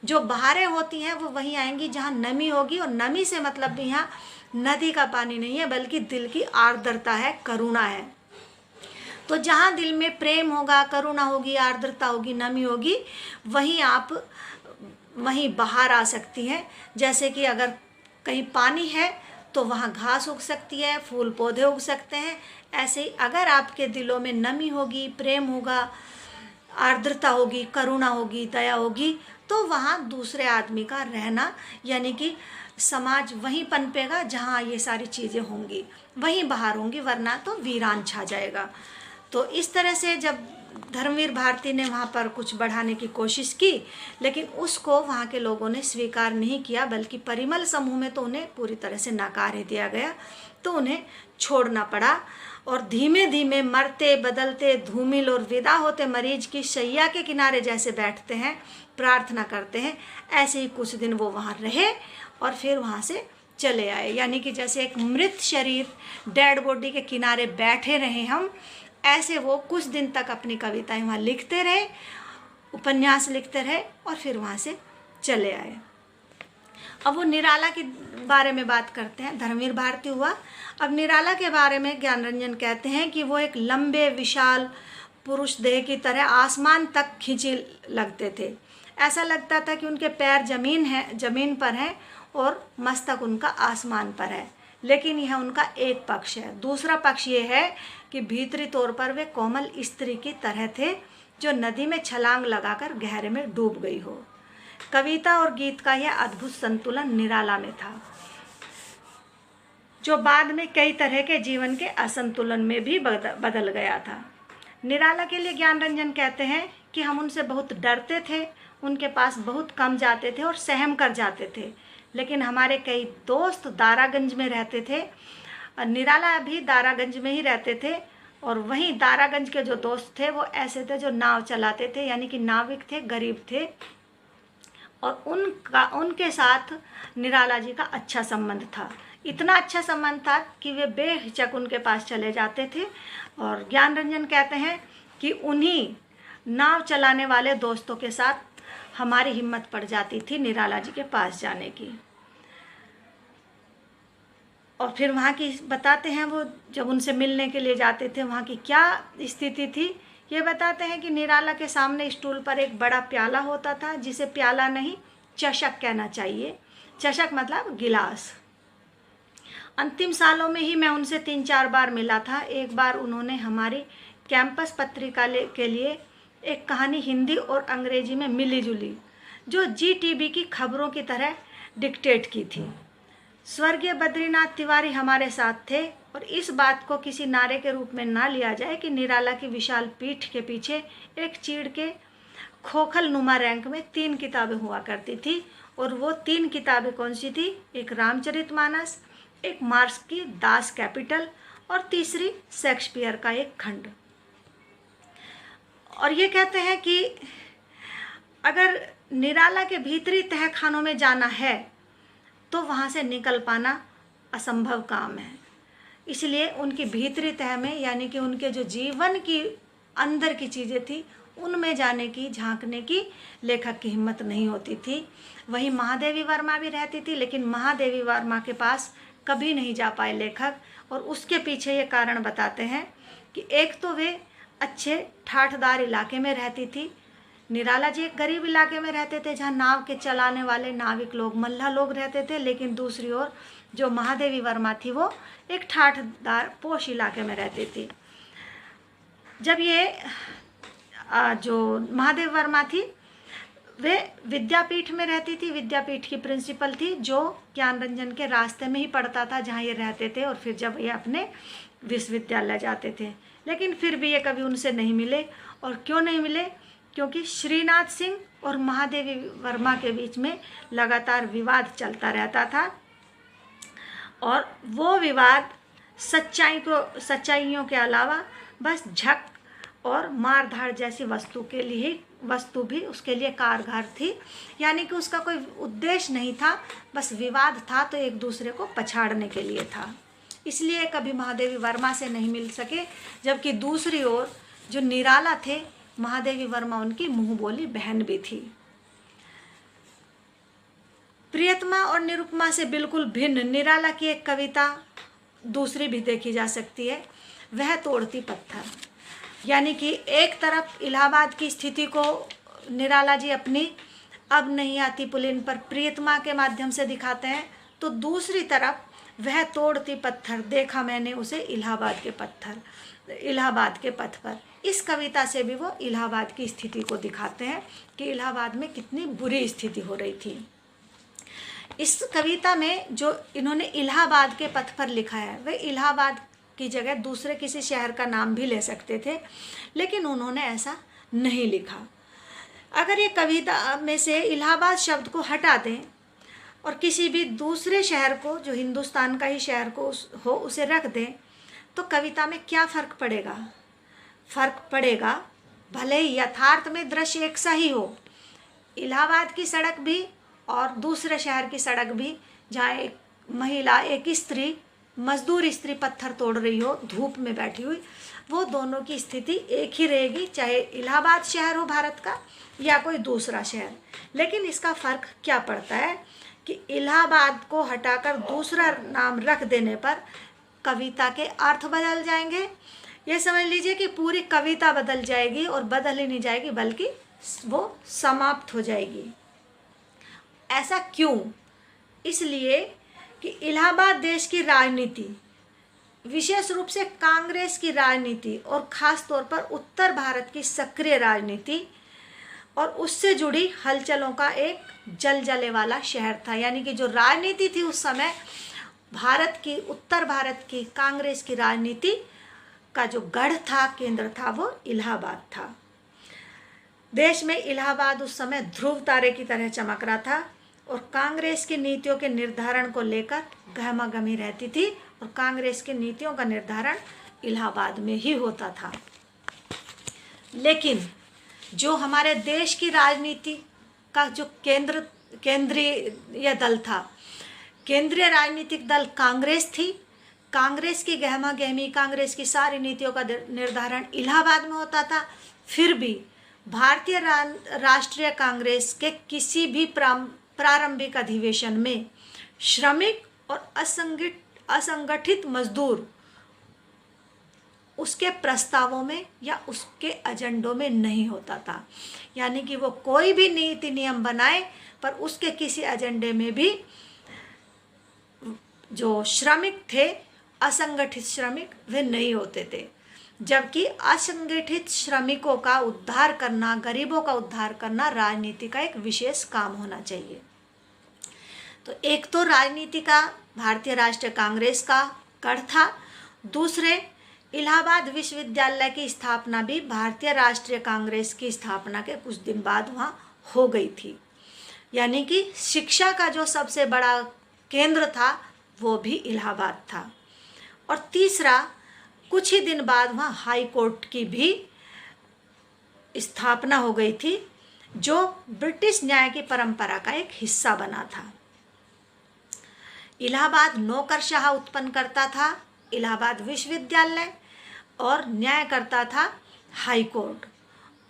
जो बहारें होती हैं वो वहीं आएंगी जहाँ नमी होगी, और नमी से मतलब भी यहाँ नदी का पानी नहीं है बल्कि दिल की आर्द्रता है, करुणा है। तो जहाँ दिल में प्रेम होगा, करुणा होगी, आर्द्रता होगी, नमी होगी, वहीं बाहर आ सकती हैं। जैसे कि अगर कहीं पानी है तो वहाँ घास उग सकती है, फूल पौधे उग सकते हैं। ऐसे ही अगर आपके दिलों में नमी होगी, प्रेम होगा, आर्द्रता होगी, करुणा होगी, दया होगी, तो वहाँ दूसरे आदमी का रहना, यानी कि समाज वहीं पनपेगा जहाँ ये सारी चीज़ें होंगी, वहीं बाहर होंगी, वरना तो वीरान छा जाएगा। तो इस तरह से जब धर्मवीर भारती ने वहाँ पर कुछ बढ़ाने की कोशिश की, लेकिन उसको वहाँ के लोगों ने स्वीकार नहीं किया, बल्कि परिमल समूह में तो उन्हें पूरी तरह से नकार ही दिया गया, तो उन्हें छोड़ना पड़ा। और धीमे धीमे मरते बदलते धूमिल और विदा होते मरीज की शैया के किनारे जैसे बैठते हैं, प्रार्थना करते हैं, ऐसे ही कुछ दिन वो वहाँ रहे और फिर वहाँ से चले आए। यानी कि जैसे एक मृत शरीर, डेड बॉडी के किनारे बैठे रहे हम, ऐसे वो कुछ दिन तक अपनी कविताएं वहाँ लिखते रहे, उपन्यास लिखते रहे और फिर वहाँ से चले आए। अब वो निराला के बारे में बात करते हैं। धर्मवीर भारती हुआ। अब निराला के बारे में ज्ञानरंजन कहते हैं कि वो एक लंबे विशाल पुरुष देह की तरह आसमान तक खींचे लगते थे। ऐसा लगता था कि उनके पैर जमीन पर हैं और मस्तक उनका आसमान पर है। लेकिन यह उनका एक पक्ष है। दूसरा पक्ष ये है कि भीतरी तौर पर वे कोमल स्त्री की तरह थे जो नदी में छलांग लगाकर गहरे में डूब गई हो। कविता और गीत का यह अद्भुत संतुलन निराला में था, जो बाद में कई तरह के जीवन के असंतुलन में भी बदल गया था। निराला के लिए ज्ञानरंजन कहते हैं कि हम उनसे बहुत डरते थे, उनके पास बहुत कम जाते थे और सहम कर जाते थे। लेकिन हमारे कई दोस्त दारागंज में रहते थे, निराला भी दारागंज में ही रहते थे, और वहीं दारागंज के जो दोस्त थे वो ऐसे थे जो नाव चलाते थे, यानी कि नाविक थे, गरीब थे, और उनके साथ निराला जी का अच्छा संबंध था। इतना अच्छा संबंध था कि वे बेहिचक उनके पास चले जाते थे। और ज्ञानरंजन कहते हैं कि उन्हीं नाव चलाने वाले दोस्तों के साथ हमारी हिम्मत पड़ जाती थी निराला जी के पास जाने की। और फिर वहाँ की बताते हैं, वो जब उनसे मिलने के लिए जाते थे वहाँ की क्या स्थिति थी, ये बताते हैं कि निराला के सामने स्टूल पर एक बड़ा प्याला होता था, जिसे प्याला नहीं चषक कहना चाहिए। चषक मतलब गिलास। अंतिम सालों में ही मैं उनसे 3-4 बार मिला था। एक बार उन्होंने हमारी कैंपस पत्रिका के लिए एक कहानी हिंदी और अंग्रेजी में मिली जुली, जो GTB की खबरों की तरह डिक्टेट की थी। स्वर्गीय बद्रीनाथ तिवारी हमारे साथ थे, और इस बात को किसी नारे के रूप में ना लिया जाए कि निराला की विशाल पीठ के पीछे एक चीड़ के खोखल नुमा रैंक में 3 किताबें हुआ करती थी। और वो 3 किताबें कौन सी थी? एक रामचरितमानस, एक मार्क्स की दास कैपिटल, और तीसरी शेक्सपियर का एक खंड। और ये कहते हैं कि अगर निराला के भीतरी तहखानों में जाना है तो वहाँ से निकल पाना असंभव काम है। इसलिए उनकी भीतरी तह में, यानी कि उनके जो जीवन की अंदर की चीज़ें थी, उनमें जाने की, झांकने की लेखक की हिम्मत नहीं होती थी। वहीं महादेवी वर्मा भी रहती थी, लेकिन महादेवी वर्मा के पास कभी नहीं जा पाए लेखक। और उसके पीछे ये कारण बताते हैं कि एक तो वे अच्छे ठाठदार इलाके में रहती थी। निराला जी एक गरीब इलाके में रहते थे जहाँ नाव के चलाने वाले नाविक लोग, मल्लाह लोग रहते थे। लेकिन दूसरी ओर जो महादेवी वर्मा थी वो एक ठाठदार पोश इलाके में रहती थी। जब ये जो महादेवी वर्मा थी वे विद्यापीठ में रहती थी, विद्यापीठ की प्रिंसिपल थी, जो ज्ञानरंजन के रास्ते में ही पढ़ता था जहाँ ये रहते थे। और फिर जब ये अपने विश्वविद्यालय जाते थे, लेकिन फिर भी ये कभी उनसे नहीं मिले। और क्यों नहीं मिले? क्योंकि श्रीनाथ सिंह और महादेवी वर्मा के बीच में लगातार विवाद चलता रहता था, और वो विवाद सच्चाइयों के अलावा बस झक और मार धाड़ जैसी वस्तु भी उसके लिए कारगर थी। यानी कि उसका कोई उद्देश्य नहीं था, बस विवाद था तो एक दूसरे को पछाड़ने के लिए था। इसलिए कभी महादेवी वर्मा से नहीं मिल सके। जबकि दूसरी ओर जो निराला थे, महादेवी वर्मा उनकी मुंह बोली बहन भी थी। प्रियतमा और निरुपमा से बिल्कुल भिन्न निराला की एक कविता दूसरी भी देखी जा सकती है, वह तोड़ती पत्थर। यानी कि एक तरफ इलाहाबाद की स्थिति को निराला जी अपनी अब नहीं आती पुलिन पर प्रियतमा के माध्यम से दिखाते हैं, तो दूसरी तरफ वह तोड़ती पत्थर देखा मैंने उसे इलाहाबाद के पथ पर। इस कविता से भी वो इलाहाबाद की स्थिति को दिखाते हैं कि इलाहाबाद में कितनी बुरी स्थिति हो रही थी। इस कविता में जो इन्होंने इलाहाबाद के पथ पर लिखा है, वह इलाहाबाद की जगह दूसरे किसी शहर का नाम भी ले सकते थे, लेकिन उन्होंने ऐसा नहीं लिखा। अगर ये कविता में से इलाहाबाद शब्द को हटा दें और किसी भी दूसरे शहर को, जो हिंदुस्तान का ही शहर को हो, उसे रख दें, तो कविता में क्या फ़र्क पड़ेगा? फ़र्क पड़ेगा, भले ही यथार्थ में दृश्य एक सा ही हो, इलाहाबाद की सड़क भी और दूसरे शहर की सड़क भी, जहाँ एक महिला, एक स्त्री, मजदूर स्त्री पत्थर तोड़ रही हो धूप में बैठी हुई, वो दोनों की स्थिति एक ही रहेगी, चाहे इलाहाबाद शहर हो भारत का या कोई दूसरा शहर। लेकिन इसका फ़र्क क्या पड़ता है कि इलाहाबाद को हटाकर दूसरा नाम रख देने पर कविता के अर्थ बदल जाएंगे। ये समझ लीजिए कि पूरी कविता बदल जाएगी, और बदल ही नहीं जाएगी बल्कि वो समाप्त हो जाएगी। ऐसा क्यों? इसलिए कि इलाहाबाद देश की राजनीति, विशेष रूप से कांग्रेस की राजनीति और ख़ास तौर पर उत्तर भारत की सक्रिय राजनीति और उससे जुड़ी हलचलों का एक जलजले वाला शहर था। यानी कि जो राजनीति थी उस समय भारत की, उत्तर भारत की कांग्रेस की राजनीति का जो गढ़ था, केंद्र था, वो इलाहाबाद था। देश में इलाहाबाद उस समय ध्रुव तारे की तरह चमक रहा था और कांग्रेस की नीतियों के निर्धारण को लेकर गहमागहमी रहती थी, और कांग्रेस की नीतियों का निर्धारण इलाहाबाद में ही होता था। लेकिन जो हमारे देश की राजनीति का जो केंद्रीय दल था, केंद्रीय राजनीतिक दल कांग्रेस थी। कांग्रेस की गहमागहमी, कांग्रेस की सारी नीतियों का निर्धारण इलाहाबाद में होता था। फिर भी भारतीय राष्ट्रीय कांग्रेस के किसी भी प्रारंभिक अधिवेशन में श्रमिक और असंगठित मजदूर उसके प्रस्तावों में या उसके एजेंडों में नहीं होता था। यानी कि वो कोई भी नीति नियम बनाए पर उसके किसी एजेंडे में भी जो श्रमिक थे, असंगठित श्रमिक, वे नहीं होते थे। जबकि असंगठित श्रमिकों का उद्धार करना, गरीबों का उद्धार करना राजनीति का एक विशेष काम होना चाहिए। तो एक तो राजनीति का भारतीय राष्ट्रीय कांग्रेस का गढ़ था, दूसरे इलाहाबाद विश्वविद्यालय की स्थापना भी भारतीय राष्ट्रीय कांग्रेस की स्थापना के कुछ दिन बाद वहाँ हो गई थी। यानी कि शिक्षा का जो सबसे बड़ा केंद्र था वो भी इलाहाबाद था। और तीसरा, कुछ ही दिन बाद वहाँ हाई कोर्ट की भी स्थापना हो गई थी, जो ब्रिटिश न्याय की परंपरा का एक हिस्सा बना था। इलाहाबाद नौकरशाह उत्पन्न करता था इलाहाबाद विश्वविद्यालय, और न्याय करता था हाई कोर्ट।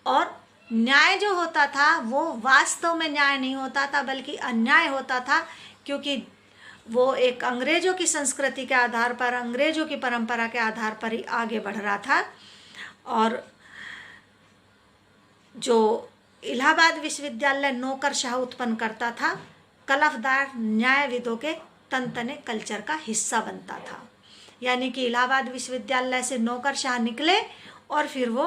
और न्याय जो होता था वो वास्तव में न्याय नहीं होता था बल्कि अन्याय होता था, क्योंकि वो एक अंग्रेजों की संस्कृति के आधार पर, अंग्रेजों की परंपरा के आधार पर ही आगे बढ़ रहा था। और जो इलाहाबाद विश्वविद्यालय नौकरशाह उत्पन्न करता था, कलफदार न्यायविदों के तनतने कल्चर का हिस्सा बनता था। यानी कि इलाहाबाद विश्वविद्यालय से नौकरशाह निकले और फिर वो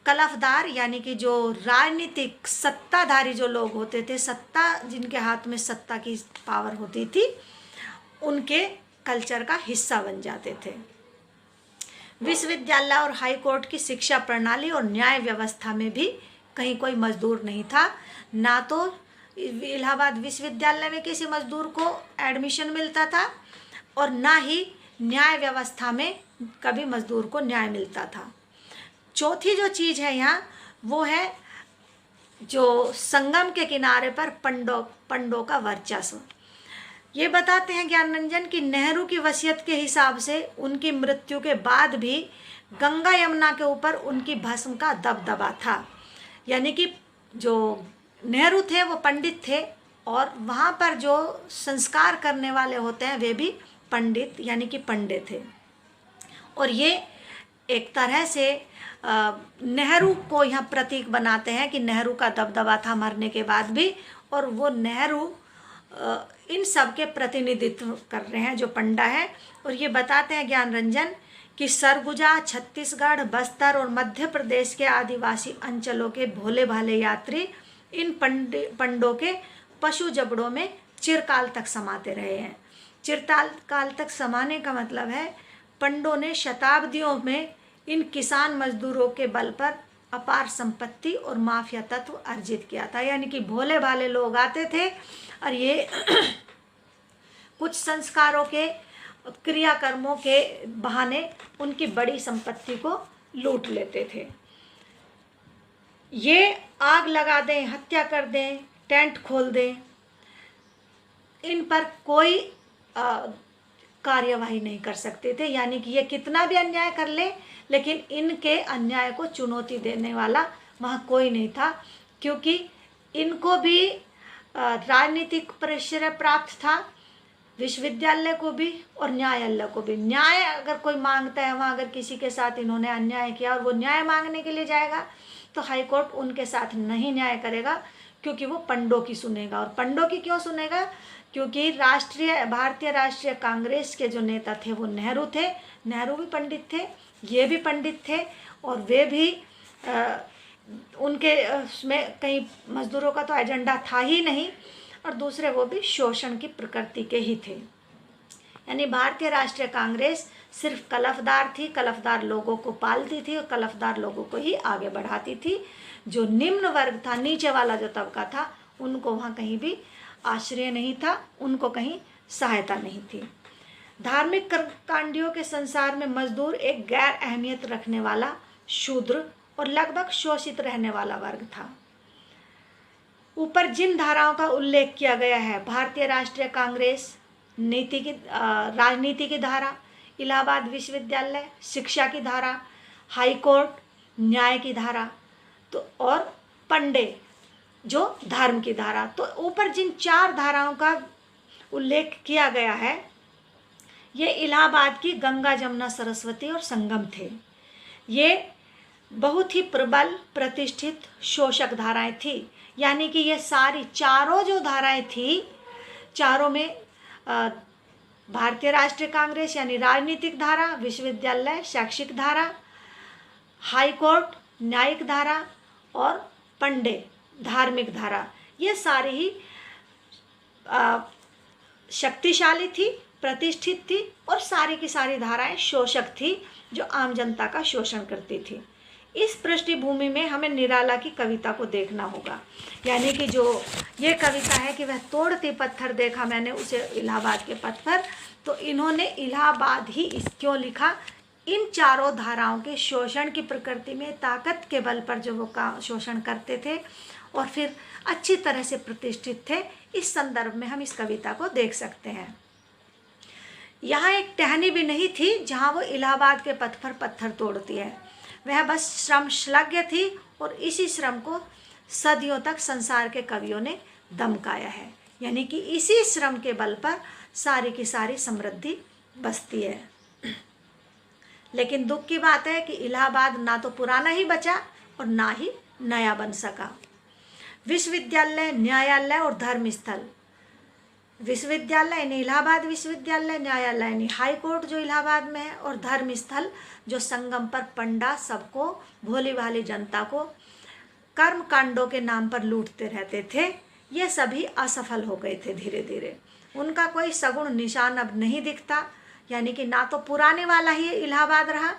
कलफदार, यानी कि जो राजनीतिक सत्ताधारी जो लोग होते थे, सत्ता जिनके हाथ में सत्ता की पावर होती थी, उनके कल्चर का हिस्सा बन जाते थे। विश्वविद्यालय और हाई कोर्ट की शिक्षा प्रणाली और न्याय व्यवस्था में भी कहीं कोई मजदूर नहीं था। ना तो इलाहाबाद विश्वविद्यालय में किसी मजदूर को एडमिशन मिलता था और ना ही न्याय व्यवस्था में कभी मजदूर को न्याय मिलता था। चौथी जो चीज़ है यहाँ, वो है जो संगम के किनारे पर पंडों का वर्चस्व। ये बताते हैं ज्ञानरंजन कि नेहरू की वसीयत के हिसाब से उनकी मृत्यु के बाद भी गंगा यमुना के ऊपर उनकी भस्म का दबदबा था। यानी कि जो नेहरू थे वो पंडित थे, और वहाँ पर जो संस्कार करने वाले होते हैं वे भी पंडित यानी कि पंडित थे। और ये एक तरह से नेहरू को यहाँ प्रतीक बनाते हैं कि नेहरू का दबदबा था मरने के बाद भी, और वो नेहरू इन सब के प्रतिनिधित्व कर रहे हैं जो पंडा है। और ये बताते हैं ज्ञानरंजन कि सरगुजा, छत्तीसगढ़, बस्तर और मध्य प्रदेश के आदिवासी अंचलों के भोले भाले यात्री इन पंडों के पशु जबड़ों में चिरकाल तक समाते रहे हैं। चिरकाल तक समाने का मतलब है पंडों ने शताब्दियों में इन किसान मजदूरों के बल पर अपार संपत्ति और माफिया तत्व अर्जित किया था। यानी कि भोले भाले लोग आते थे और ये कुछ संस्कारों के, क्रियाकर्मों के बहाने उनकी बड़ी संपत्ति को लूट लेते थे। ये आग लगा दें, हत्या कर दें, टेंट खोल दें, इन पर कोई कार्यवाही नहीं कर सकते थे। यानी कि ये कितना भी अन्याय कर ले, लेकिन इनके अन्याय को चुनौती देने वाला वहाँ कोई नहीं था, क्योंकि इनको भी राजनीतिक प्रेशर प्राप्त था, विश्वविद्यालय को भी और न्यायालय को भी। न्याय अगर कोई मांगता है, वहाँ अगर किसी के साथ इन्होंने अन्याय किया और वो न्याय मांगने के लिए जाएगा, तो हाईकोर्ट उनके साथ नहीं न्याय करेगा, क्योंकि वो पंडों की सुनेगा। और पंडों की क्यों सुनेगा? क्योंकि भारतीय राष्ट्रीय कांग्रेस के जो नेता थे वो नेहरू थे। नेहरू भी पंडित थे, ये भी पंडित थे, और वे भी उनके उसमें कहीं मजदूरों का तो एजेंडा था ही नहीं, और दूसरे वो भी शोषण की प्रकृति के ही थे। यानी भारतीय राष्ट्रीय कांग्रेस सिर्फ कलफदार थी, कलफदार लोगों को पालती थी और कलफदार लोगों को ही आगे बढ़ाती थी। जो निम्न वर्ग था, नीचे वाला जो तबका था, उनको वहाँ कहीं भी आश्रय नहीं था, उनको कहीं सहायता नहीं थी। धार्मिक कर्मकांडियों के संसार में मजदूर एक गैर अहमियत रखने वाला शूद्र और लगभग शोषित रहने वाला वर्ग था। ऊपर जिन धाराओं का उल्लेख किया गया है, भारतीय राष्ट्रीय कांग्रेस, राजनीति की धारा, इलाहाबाद विश्वविद्यालय, शिक्षा की धारा, हाई कोर्ट, न्याय की धारा, तो और पंडे जो धर्म की धारा, तो ऊपर जिन 4 धाराओं का उल्लेख किया गया है, ये इलाहाबाद की गंगा, जमुना, सरस्वती और संगम थे। ये बहुत ही प्रबल, प्रतिष्ठित शोषक धाराएं थी। यानी कि ये सारी चारों जो धाराएं थी, चारों में भारतीय राष्ट्रीय कांग्रेस यानी राजनीतिक धारा, विश्वविद्यालय शैक्षिक धारा, हाई कोर्ट न्यायिक धारा और पंडे धार्मिक धारा, ये सारी ही शक्तिशाली थी, प्रतिष्ठित थी, और सारी की सारी धाराएं शोषक थी, जो आम जनता का शोषण करती थी। इस पृष्ठभूमि में हमें निराला की कविता को देखना होगा। यानी कि जो ये कविता है कि वह तोड़ती पत्थर देखा मैंने उसे इलाहाबाद के पथ पर, तो इन्होंने इलाहाबाद ही क्यों लिखा? इन चारों धाराओं के शोषण की प्रकृति में ताकत के बल पर जो वो शोषण करते थे और फिर अच्छी तरह से प्रतिष्ठित थे, इस संदर्भ में हम इस कविता को देख सकते हैं। यहाँ एक टहनी भी नहीं थी जहाँ वो इलाहाबाद के पथ पर पत्थर तोड़ती है। वह बस श्रमश्लग्य थी और इसी श्रम को सदियों तक संसार के कवियों ने दमकाया है। यानी कि इसी श्रम के बल पर सारी की सारी समृद्धि बसती है। लेकिन दुख की बात है कि इलाहाबाद ना तो पुराना ही बचा और ना ही नया बन सका। विश्वविद्यालय, न्यायालय और धर्मस्थल, विश्वविद्यालय यानी इलाहाबाद विश्वविद्यालय, न्यायालय यानी हाई कोर्ट जो इलाहाबाद में है, और धर्मस्थल जो संगम पर पंडा सबको, भोली भाली जनता को कर्म कांडों के नाम पर लूटते रहते थे, ये सभी असफल हो गए थे धीरे धीरे। उनका कोई सगुण निशान अब नहीं दिखता। यानी कि ना तो पुराने वाला ही इलाहाबाद रहा,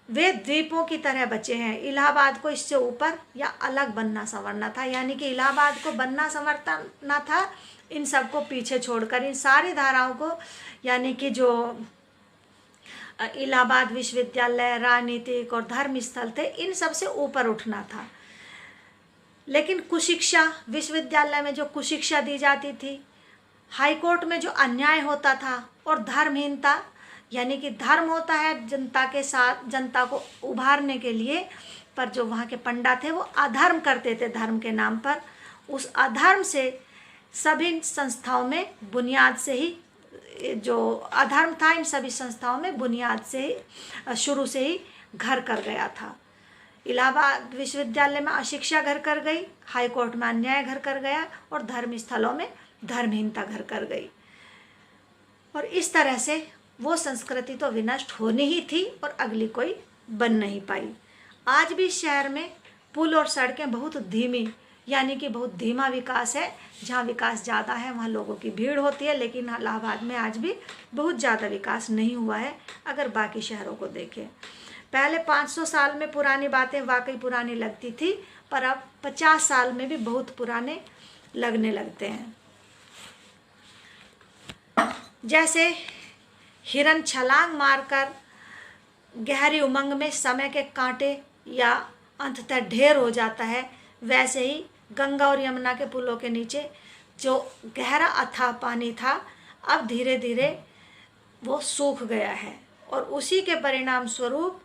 वे द्वीपों की तरह बचे हैं। इलाहाबाद को इससे ऊपर या अलग बनना संवरना था। यानी कि इलाहाबाद को बनना संवरना था इन सबको पीछे छोड़कर, इन सारी धाराओं को, यानी कि जो इलाहाबाद विश्वविद्यालय, राजनीतिक और धर्म स्थल थे, इन सब से ऊपर उठना था। लेकिन कुशिक्षा, विश्वविद्यालय में जो कुशिक्षा दी जाती थी, हाई कोर्ट में जो अन्याय होता था, और धर्महीनता, यानी कि धर्म होता है जनता के साथ, जनता को उभारने के लिए, पर जो वहाँ के पंडा थे वो अधर्म करते थे धर्म के नाम पर। उस अधर्म से सभी संस्थाओं में बुनियाद से ही, जो अधर्म था इन सभी संस्थाओं में बुनियाद से ही, शुरू से ही घर कर गया था। इलाहाबाद विश्वविद्यालय में अशिक्षा घर कर गई, हाई कोर्ट में अन्याय घर कर गया, और धर्म स्थलों में धर्महीनता घर कर गई। और इस तरह से वो संस्कृति तो विनष्ट होनी ही थी और अगली कोई बन नहीं पाई। आज भी शहर में पुल और सड़कें बहुत धीमी, यानी कि बहुत धीमा विकास है। जहाँ विकास ज़्यादा है वहाँ लोगों की भीड़ होती है, लेकिन इलाहाबाद में आज भी बहुत ज़्यादा विकास नहीं हुआ है अगर बाकी शहरों को देखें। पहले 500 साल में पुरानी बातें वाकई पुरानी लगती थी, पर अब 50 साल में भी बहुत पुराने लगने लगते हैं। जैसे हिरन छलांग मारकर गहरी उमंग में समय के कांटे या अंततः ढेर हो जाता है, वैसे ही गंगा और यमुना के पुलों के नीचे जो गहरा अथाह पानी था, अब धीरे धीरे वो सूख गया है। और उसी के परिणाम स्वरूप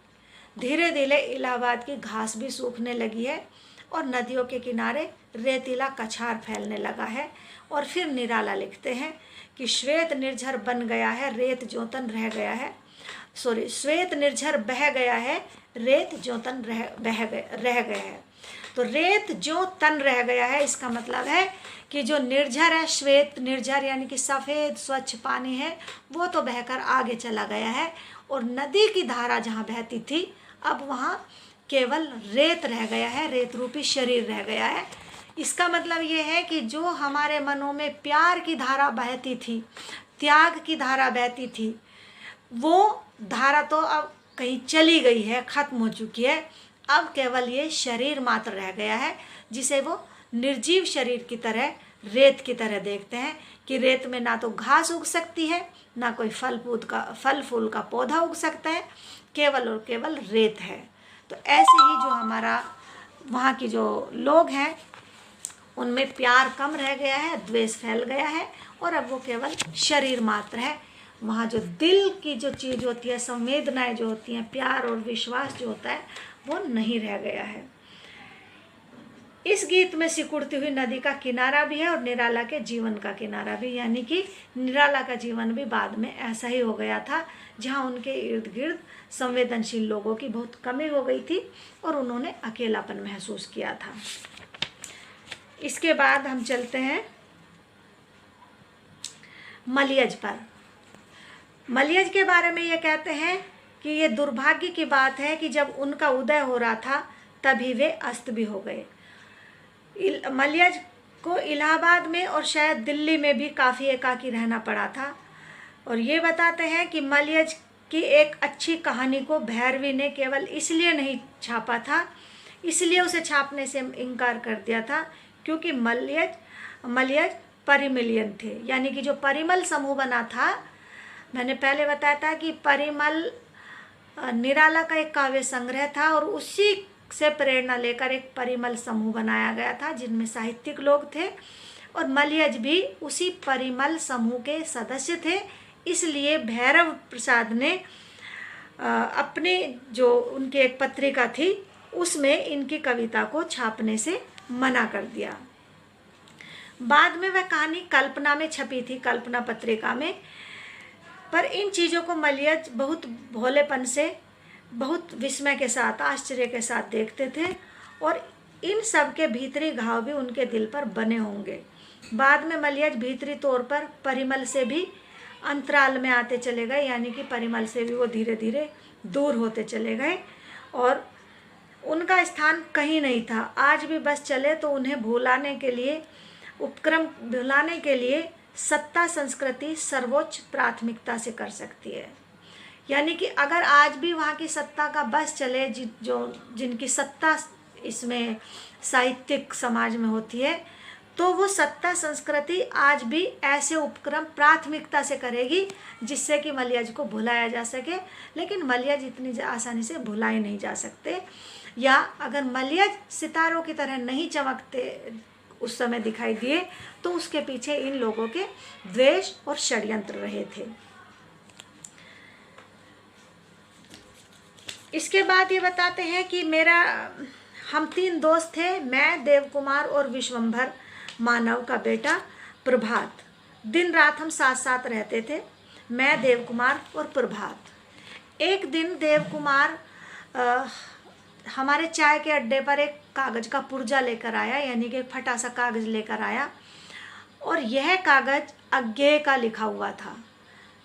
धीरे धीरे इलाहाबाद की घास भी सूखने लगी है और नदियों के किनारे रेतीला कछार फैलने लगा है। और फिर निराला लिखते हैं कि श्वेत निर्झर बन गया है, रेत जोतन रह गया है, श्वेत निर्झर बह गया है, रेत जोतन रह गया है। तो रेत जो तन रह गया है, इसका मतलब है कि जो निर्झर है, श्वेत निर्झर यानी कि सफ़ेद स्वच्छ पानी है, वो तो बहकर आगे चला गया है। और नदी की धारा जहाँ बहती थी, अब वहाँ केवल रेत रह गया है, रेत रूपी शरीर रह गया है। इसका मतलब ये है कि जो हमारे मनों में प्यार की धारा बहती थी, त्याग की धारा बहती थी, वो धारा तो अब कहीं चली गई है, ख़त्म हो चुकी है। अब केवल ये शरीर मात्र रह गया है, जिसे वो निर्जीव शरीर की तरह, रेत की तरह देखते हैं कि रेत में ना तो घास उग सकती है, ना कोई फल फूल का पौधा उग सकता है, केवल और केवल रेत है। तो ऐसे ही जो हमारा वहाँ की जो लोग हैं, उनमें प्यार कम रह गया है, द्वेष फैल गया है, और अब वो केवल शरीर मात्र है। वहाँ जो दिल की जो चीज़ होती है, संवेदनाएं जो होती हैं, प्यार और विश्वास जो होता है, वो नहीं रह गया है। इस गीत में सिकुड़ती हुई नदी का किनारा भी है और निराला के जीवन का किनारा भी, यानी कि निराला का जीवन भी बाद में ऐसा ही हो गया था, जहाँ उनके इर्द गिर्द संवेदनशील लोगों की बहुत कमी हो गई थी और उन्होंने अकेलापन महसूस किया था। इसके बाद हम चलते हैं मलयज पर। मलयज के बारे में ये कहते हैं कि ये दुर्भाग्य की बात है कि जब उनका उदय हो रहा था, तभी वे अस्त भी हो गए। मलयज को इलाहाबाद में और शायद दिल्ली में भी काफ़ी एकाकी रहना पड़ा था। और ये बताते हैं कि मलयज की एक अच्छी कहानी को भैरवी ने केवल इसलिए नहीं छापा था, इसलिए उसे छापने से इनकार कर दिया था क्योंकि मलयज परिमलियन थे, यानी कि जो परिमल समूह बना था, मैंने पहले बताया था कि परिमल निराला का एक काव्य संग्रह था और उसी से प्रेरणा लेकर एक परिमल समूह बनाया गया था जिनमें साहित्यिक लोग थे, और मलयज भी उसी परिमल समूह के सदस्य थे। इसलिए भैरव प्रसाद ने अपने जो उनकी एक पत्रिका थी, उसमें इनकी कविता को छापने से मना कर दिया। बाद में वह कहानी कल्पना में छपी थी, कल्पना पत्रिका में। पर इन चीज़ों को मलयज बहुत भोलेपन से, बहुत विस्मय के साथ, आश्चर्य के साथ देखते थे, और इन सब के भीतरी घाव भी उनके दिल पर बने होंगे। बाद में मलयज भीतरी तौर पर परिमल से भी अंतराल में आते चले गए, यानी कि परिमल से भी वो धीरे धीरे दूर होते चले गए और उनका स्थान कहीं नहीं था। आज भी बस चले तो उन्हें भुलाने के लिए, उपक्रम भुलाने के लिए सत्ता संस्कृति सर्वोच्च प्राथमिकता से कर सकती है। यानी कि अगर आज भी वहाँ की सत्ता का बस चले, जिनकी सत्ता इसमें साहित्यिक समाज में होती है, तो वो सत्ता संस्कृति आज भी ऐसे उपक्रम प्राथमिकता से करेगी जिससे कि मलयज को भुलाया जा सके। लेकिन मलयज इतनी आसानी से भुलाए नहीं जा सकते, या अगर मलयज सितारों की तरह नहीं चमकते उस समय दिखाई दिए, तो उसके पीछे इन लोगों के द्वेष और षड्यंत्र रहे थे। इसके बाद ये बताते हैं कि हम 3 दोस्त थे, मैं, देवकुमार और विश्वंभर मानव का बेटा प्रभात। दिन रात हम साथ साथ रहते थे, मैं, देवकुमार और प्रभात। एक दिन देवकुमार हमारे चाय के अड्डे पर एक कागज़ का पुर्जा लेकर आया, यानी कि एक फटा सा कागज़ लेकर आया, और यह कागज़ अज्ञेय का लिखा हुआ था।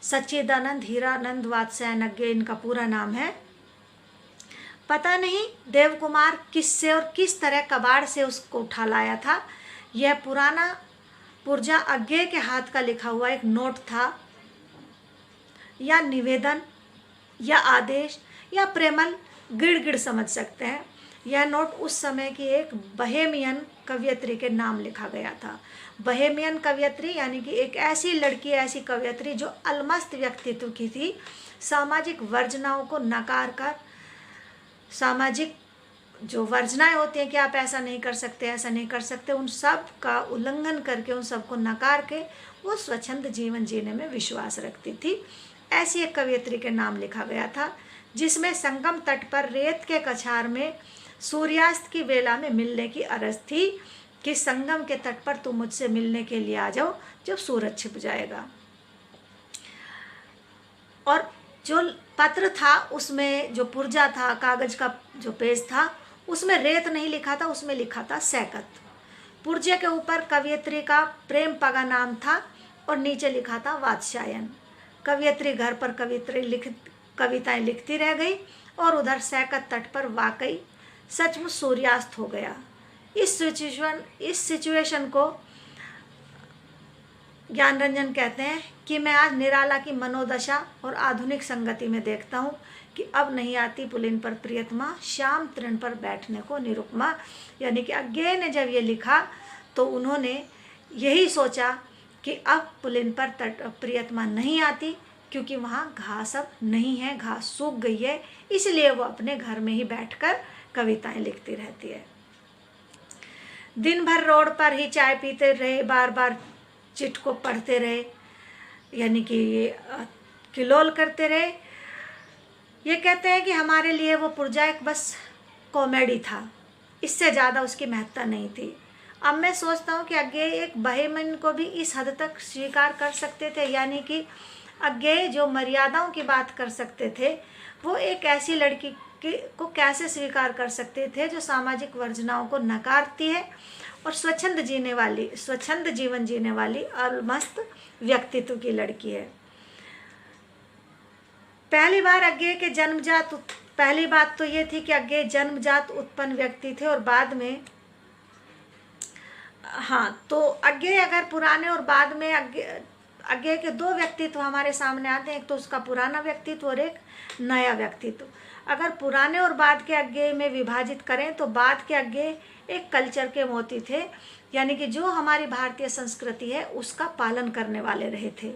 सच्चिदानंद हीरानंद वात्स्यायन अज्ञेय इनका पूरा नाम है। पता नहीं देवकुमार किससे और किस तरह कबाड़ से उसको उठा लाया था। यह पुराना पुर्जा अज्ञेय के हाथ का लिखा हुआ एक नोट था, या निवेदन, या आदेश, या प्रेमल गिड़गिड़ समझ सकते हैं। यह नोट उस समय की एक बहेमियन कवयित्री के नाम लिखा गया था। बहेमियन कवयित्री यानी कि एक ऐसी लड़की, ऐसी कवयित्री जो अलमस्त व्यक्तित्व की थी, सामाजिक वर्जनाओं को नकार कर, सामाजिक जो वर्जनाएं होती हैं कि आप ऐसा नहीं कर सकते, ऐसा नहीं कर सकते, उन सब का उल्लंघन करके, उन सबको नकार के वो स्वच्छंद जीवन जीने में विश्वास रखती थी। ऐसी एक कवयित्री के नाम लिखा गया था, जिसमें संगम तट पर रेत के कछार में सूर्यास्त की वेला में मिलने की अरज थी कि संगम के तट पर तुम मुझसे मिलने के लिए आ जाओ जब सूरज छिप जाएगा। और जो पत्र था उसमें जो पुर्जा था, कागज का जो पेज था, उसमें रेत नहीं लिखा था, उसमें लिखा था सैकत। पुर्जे के ऊपर कवयित्री का प्रेम पगा नाम था और नीचे लिखा था वात्स्यायन। कवयित्री घर पर कविताएं लिखती रह गई और उधर सैकत तट पर वाकई सचमुच सूर्यास्त हो गया। इस सिचुएशन को ज्ञान रंजन कहते हैं कि मैं आज निराला की मनोदशा और आधुनिक संगति में देखता हूँ कि अब नहीं आती पुलिन पर प्रियतमा, श्याम तृण पर बैठने को निरुपमा। यानी कि अज्ञेय ने जब ये लिखा तो उन्होंने यही सोचा कि अब पुलिन पर प्रियतमा नहीं आती, क्योंकि वहाँ घास अब नहीं है, घास सूख गई है, इसलिए वो अपने घर में ही बैठकर कविताएं लिखती रहती है। दिन भर रोड पर ही चाय पीते रहे, बार बार चिट को पढ़ते रहे, यानी कि ये किलोल करते रहे। ये कहते हैं कि हमारे लिए वो पुर्जा एक बस कॉमेडी था, इससे ज़्यादा उसकी महत्ता नहीं थी। अब मैं सोचता हूँ कि अज्ञेय एक बहेमन को भी इस हद तक स्वीकार कर सकते थे, यानी कि अज्ञेय जो मर्यादाओं की बात कर सकते थे, वो एक ऐसी लड़की को कैसे स्वीकार कर सकते थे जो सामाजिक वर्जनाओं को नकारती है और स्वच्छंद जीवन जीने वाली अलमस्त व्यक्तित्व की लड़की है। पहली बात तो ये थी कि अज्ञेय जन्मजात उत्पन्न व्यक्ति थे और बाद में तो अज्ञेय अगर पुराने और बाद में अज्ञेय के दो व्यक्तित्व हमारे सामने आते हैं, एक तो उसका पुराना व्यक्तित्व और एक नया व्यक्तित्व। अगर पुराने और बाद के अज्ञेय में विभाजित करें तो बाद के अज्ञेय एक कल्चर के मोती थे, यानी कि जो हमारी भारतीय संस्कृति है उसका पालन करने वाले रहे थे।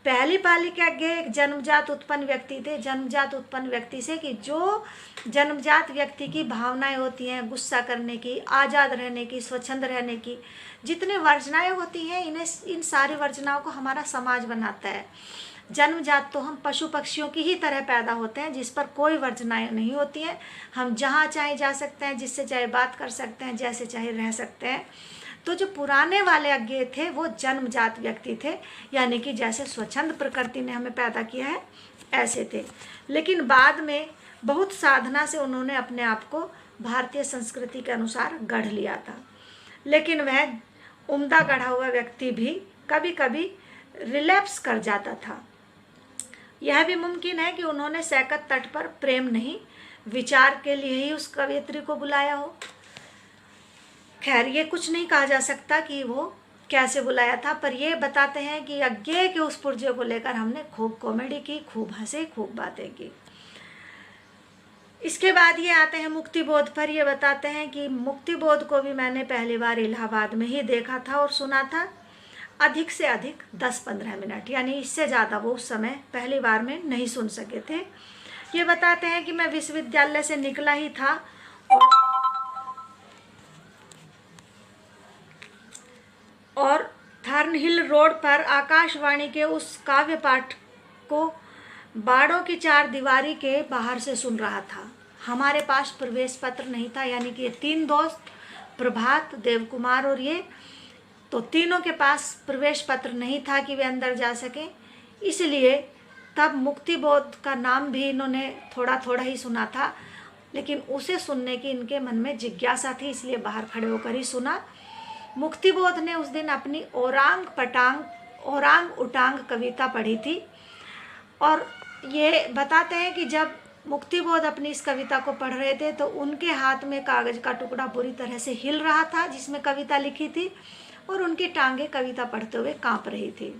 पहली पाली के अज्ञेय एक जन्मजात उत्पन्न व्यक्ति थे। जन्मजात उत्पन्न व्यक्ति से कि जो जन्मजात व्यक्ति की भावनाएं होती हैं, गुस्सा करने की, आज़ाद रहने की, स्वच्छंद रहने की, जितने वर्जनाएं होती हैं, इन सारी वर्जनाओं को हमारा समाज बनाता है। जन्मजात तो हम पशु पक्षियों की ही तरह पैदा होते हैं, जिस पर कोई वर्जनाएं नहीं होती हैं। हम जहाँ चाहे जा सकते हैं, जिससे चाहे बात कर सकते हैं, जैसे चाहे रह सकते हैं। तो जो पुराने वाले अज्ञेय थे वो जन्मजात व्यक्ति थे, यानी कि जैसे स्वच्छंद प्रकृति ने हमें पैदा किया है ऐसे थे। लेकिन बाद में बहुत साधना से उन्होंने अपने आप को भारतीय संस्कृति के अनुसार गढ़ लिया था। लेकिन वह उम्दा गढ़ा हुआ व्यक्ति भी कभी कभी रिलैप्स कर जाता था। यह भी मुमकिन है कि उन्होंने सैकत तट पर प्रेम नहीं, विचार के लिए ही उस कवयित्री को बुलाया हो। खैर, ये कुछ नहीं कहा जा सकता कि वो कैसे बुलाया था, पर ये बताते हैं कि अज्ञेय के उस पुर्जे को लेकर हमने खूब कॉमेडी की, खूब हंसे, खूब बातें की। इसके बाद ये आते हैं मुक्तिबोध पर। ये बताते हैं कि मुक्तिबोध को भी मैंने पहली बार इलाहाबाद में ही देखा था और सुना था, अधिक से अधिक 10-15 मिनट, यानी इससे ज़्यादा वो उस समय पहली बार में नहीं सुन सके थे। ये बताते हैं कि मैं विश्वविद्यालय से निकला ही था और थर्नहिल रोड पर आकाशवाणी के उस काव्य पाठ को बाड़ों की 4 दीवारी के बाहर से सुन रहा था। हमारे पास प्रवेश पत्र नहीं था, यानी कि ये 3 दोस्त, प्रभात, देवकुमार और ये, तो तीनों के पास प्रवेश पत्र नहीं था कि वे अंदर जा सकें। इसलिए तब मुक्तिबोध का नाम भी इन्होंने थोड़ा थोड़ा ही सुना था, लेकिन उसे सुनने की इनके मन में जिज्ञासा थी, इसलिए बाहर खड़े होकर ही सुना। मुक्तिबोध ने उस दिन अपनी ओरांग उटांग कविता पढ़ी थी और ये बताते हैं कि जब मुक्तिबोध अपनी इस कविता को पढ़ रहे थे तो उनके हाथ में कागज का टुकड़ा बुरी तरह से हिल रहा था जिसमें कविता लिखी थी और उनकी टांगे कविता पढ़ते हुए कांप रही थी।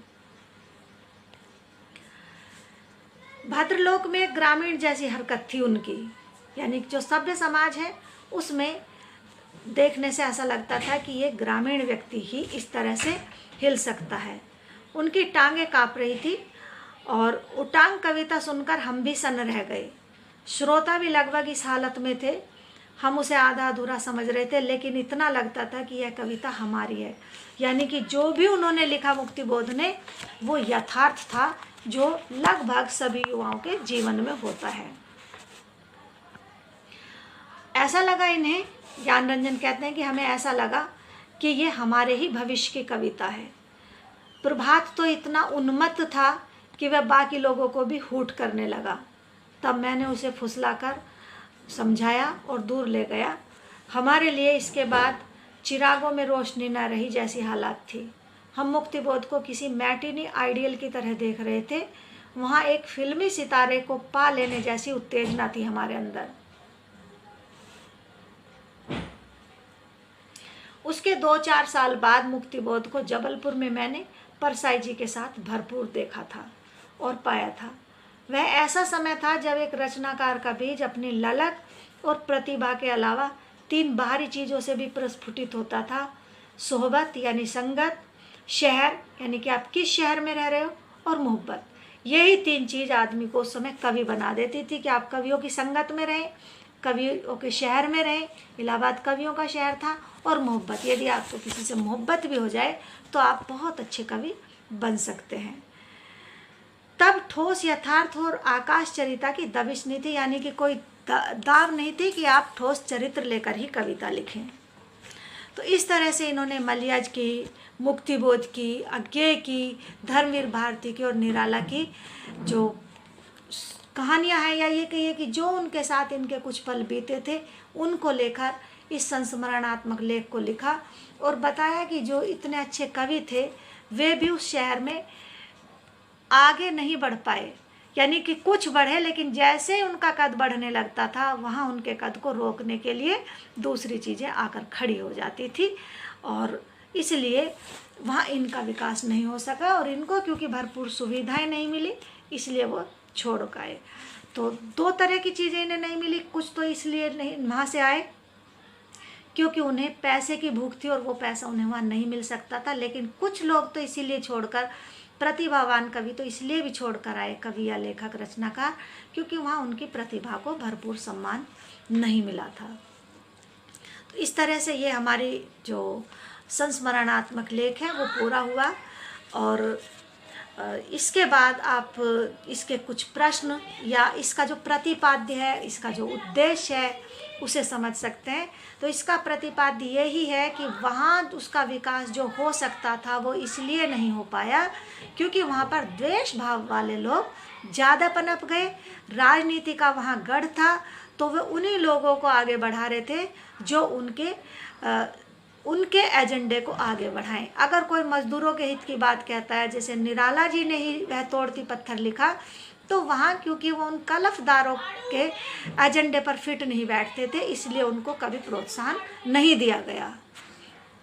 भद्रलोक में एक ग्रामीण जैसी हरकत थी उनकी, यानी जो सभ्य समाज है उसमें देखने से ऐसा लगता था कि ये ग्रामीण व्यक्ति ही इस तरह से हिल सकता है। उनकी टांगे कांप रही थी और उटांग कविता सुनकर हम भी सन्न रह गए। श्रोता भी लगभग इस हालत में थे। हम उसे आधा अधूरा समझ रहे थे, लेकिन इतना लगता था कि यह कविता हमारी है, यानी कि जो भी उन्होंने लिखा मुक्तिबोध ने वो यथार्थ था, जो लगभग सभी युवाओं के जीवन में होता है। ऐसा लगा इन्हें, ज्ञान रंजन कहते हैं कि हमें ऐसा लगा कि ये हमारे ही भविष्य की कविता है। प्रभात तो इतना उन्मत्त था कि वह बाकी लोगों को भी हूट करने लगा। तब मैंने उसे फुसलाकर समझाया और दूर ले गया। हमारे लिए इसके बाद चिरागों में रोशनी न रही जैसी हालात थी। हम मुक्तिबोध को किसी मैटिनी आइडियल की तरह देख रहे थे। वहाँ एक फिल्मी सितारे को पा लेने जैसी उत्तेजना थी हमारे अंदर। उसके 2-4 साल बाद मुक्तिबोध को जबलपुर में मैंने परसाई जी के साथ भरपूर देखा था और पाया था। वह ऐसा समय था जब एक रचनाकार का बीज अपनी ललक और प्रतिभा के अलावा 3 बाहरी चीज़ों से भी प्रस्फुटित होता था। सोहबत यानी संगत, शहर यानी कि आप किस शहर में रह रहे हो, और मोहब्बत। यही 3 चीज़ आदमी को उस समय कवि बना देती थी कि आप कवियों की संगत में रहें, कवियों के शहर में रहें। इलाहाबाद कवियों का शहर था। और मोहब्बत, यदि आपको किसी से मोहब्बत भी हो जाए तो आप बहुत अच्छे कवि बन सकते हैं। तब ठोस यथार्थ और आकाशचरिता की दबिश नहीं थी, यानी कि कोई दाव नहीं थी कि आप ठोस चरित्र लेकर ही कविता लिखें। तो इस तरह से इन्होंने मलियाज की, मुक्तिबोध की, अज्ञेय की, धर्मवीर भारती की और निराला की जो कहानियाँ हैं, या ये कहिए कि जो उनके साथ इनके कुछ पल बीते थे, उनको लेकर इस संस्मरणात्मक लेख को लिखा और बताया कि जो इतने अच्छे कवि थे वे भी उस शहर में आगे नहीं बढ़ पाए। यानी कि कुछ बढ़े, लेकिन जैसे उनका कद बढ़ने लगता था वहाँ उनके कद को रोकने के लिए दूसरी चीज़ें आकर खड़ी हो जाती थी, और इसलिए वहाँ इनका विकास नहीं हो सका। और इनको क्योंकि भरपूर सुविधाएं नहीं मिली, इसलिए वो छोड़ गए। तो 2 तरह की चीज़ें इन्हें नहीं मिली। कुछ तो इसलिए नहीं वहाँ से आए क्योंकि उन्हें पैसे की भूख थी और वो पैसा उन्हें वहाँ नहीं मिल सकता था। लेकिन कुछ लोग तो इसीलिए छोड़कर, प्रतिभावान कवि तो इसलिए भी छोड़कर आए, कवि या लेखक रचनाकार, क्योंकि वहाँ उनकी प्रतिभा को भरपूर सम्मान नहीं मिला था। तो इस तरह से ये हमारी जो संस्मरणात्मक लेख है वो पूरा हुआ। और इसके बाद आप इसके कुछ प्रश्न या इसका जो प्रतिपाद्य है, इसका जो उद्देश्य है उसे समझ सकते हैं। तो इसका प्रतिपाद्य यही है कि वहाँ उसका विकास जो हो सकता था वो इसलिए नहीं हो पाया क्योंकि वहाँ पर द्वेष भाव वाले लोग ज़्यादा पनप गए। राजनीति का वहाँ गढ़ था, तो वे उन्हीं लोगों को आगे बढ़ा रहे थे जो उनके एजेंडे को आगे बढ़ाएं। अगर कोई मजदूरों के हित की बात कहता है, जैसे निराला जी ने ही वह तोड़ती पत्थर लिखा, तो वहाँ क्योंकि वो उन कलफदारों के एजेंडे पर फिट नहीं बैठते थे, इसलिए उनको कभी प्रोत्साहन नहीं दिया गया।